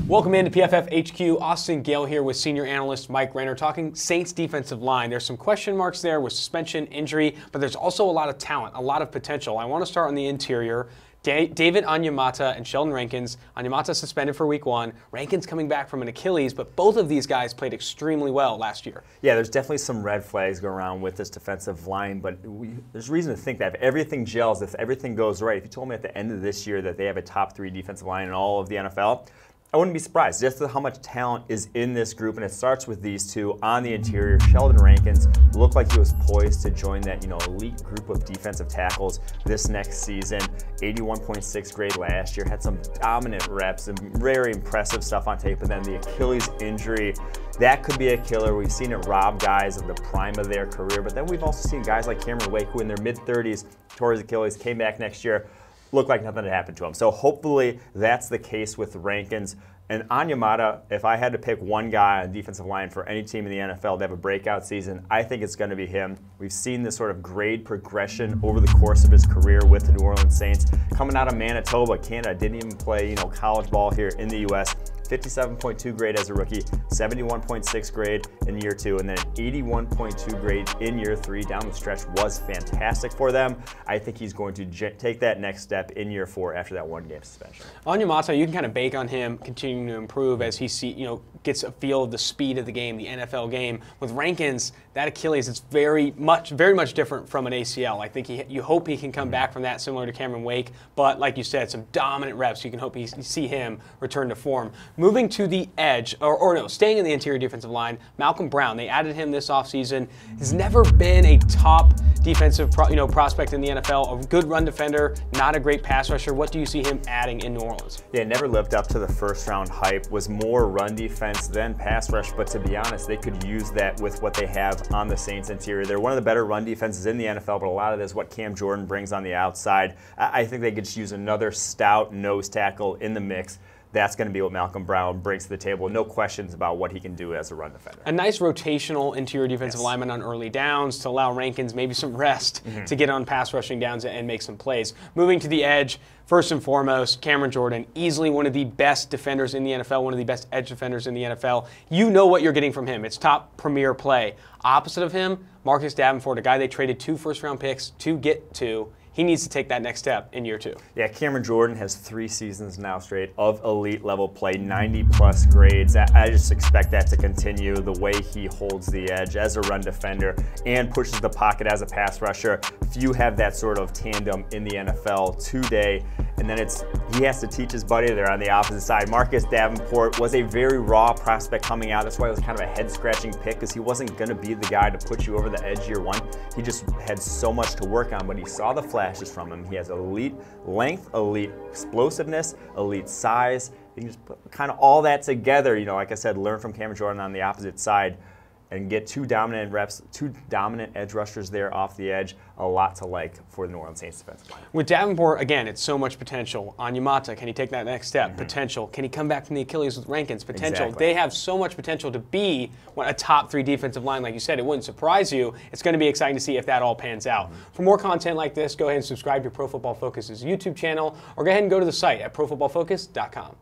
Welcome into PFF HQ. Austin Gayle here with senior analyst Mike Renner talking Saints defensive line. There's some question marks there with suspension, injury, but there's also a lot of talent, a lot of potential. I want to start on the interior. David Onyemata and Sheldon Rankins. Onyemata suspended for week 1. Rankins coming back from an Achilles, but both of these guys played extremely well last year. Yeah, there's definitely some red flags going around with this defensive line, but there's reason to think that if everything gels, if everything goes right, if you told me at the end of this year that they have a top 3 defensive line in all of the NFL, I wouldn't be surprised just how much talent is in this group, and it starts with these two on the interior. Sheldon Rankins looked like he was poised to join that elite group of defensive tackles this next season. 81.6 grade last year, had some dominant reps and very impressive stuff on tape, and then the Achilles injury, that could be a killer. We've seen it rob guys of the prime of their career, but then we've also seen guys like Cameron Wake, who in their mid-30s tore his Achilles, came back next year, looked like nothing had happened to him. So hopefully that's the case with Rankins. And Onyemata, if I had to pick one guy on defensive line for any team in the NFL to have a breakout season, I think it's going to be him. We've seen this sort of grade progression over the course of his career with the New Orleans Saints. Coming out of Manitoba, Canada, didn't even play college ball here in the U.S., 57.2 grade as a rookie, 71.6 grade in year 2, and then 81.2 grade in year 3 down the stretch was fantastic for them. I think he's going to take that next step in year 4 after that 1-game suspension. Onyemata, you can kind of bake on him continuing to improve as he gets a feel of the speed of the game, the NFL game. With Rankins, that Achilles is very much different from an ACL. I think you hope he can come back from that, similar to Cameron Wake, but like you said, some dominant reps. You can hope you see him return to form. Moving to the edge, staying in the interior defensive line, Malcolm Brown. They added him this offseason. He's never been a top defensive prospect in the NFL, a good run defender, not a great pass rusher. What do you see him adding in New Orleans? Yeah, never lived up to the first-round hype, was more run defense than pass rush, but to be honest, they could use that with what they have on the Saints interior. They're one of the better run defenses in the NFL, but a lot of this is what Cam Jordan brings on the outside. I think they could just use another stout nose tackle in the mix. That's going to be what Malcolm Brown brings to the table. No questions about what he can do as a run defender. A nice rotational interior defensive lineman on early downs to allow Rankins maybe some rest to get on pass rushing downs and make some plays. Moving to the edge, first and foremost, Cameron Jordan, easily one of the best defenders in the NFL, one of the best edge defenders in the NFL. You know what you're getting from him. It's top premier play. Opposite of him, Marcus Davenport, a guy they traded 2 first-round picks to get to. He needs to take that next step in year 2. Yeah, Cameron Jordan has 3 seasons now straight of elite level play, 90+ grades. I just expect that to continue, the way he holds the edge as a run defender and pushes the pocket as a pass rusher. Few have that sort of tandem in the NFL today. And then he has to teach his buddy there on the opposite side. Marcus Davenport was a very raw prospect coming out. That's why it was kind of a head-scratching pick, because he wasn't going to be the guy to put you over the edge year 1. He just had so much to work on, but he saw the flashes from him. He has elite length, elite explosiveness, elite size. You can just put kind of all that together, like I said, learn from Cameron Jordan on the opposite side and get 2 dominant reps, 2 dominant edge rushers there off the edge. A lot to like for the New Orleans Saints defensive line. With Davenport, again, it's so much potential. Onyemata, can he take that next step? Potential. Can he come back from the Achilles with Rankins? Potential. Exactly. They have so much potential to be a top 3 defensive line. Like you said, it wouldn't surprise you. It's going to be exciting to see if that all pans out. For more content like this, go ahead and subscribe to Pro Football Focus's YouTube channel, or go ahead and go to the site at profootballfocus.com.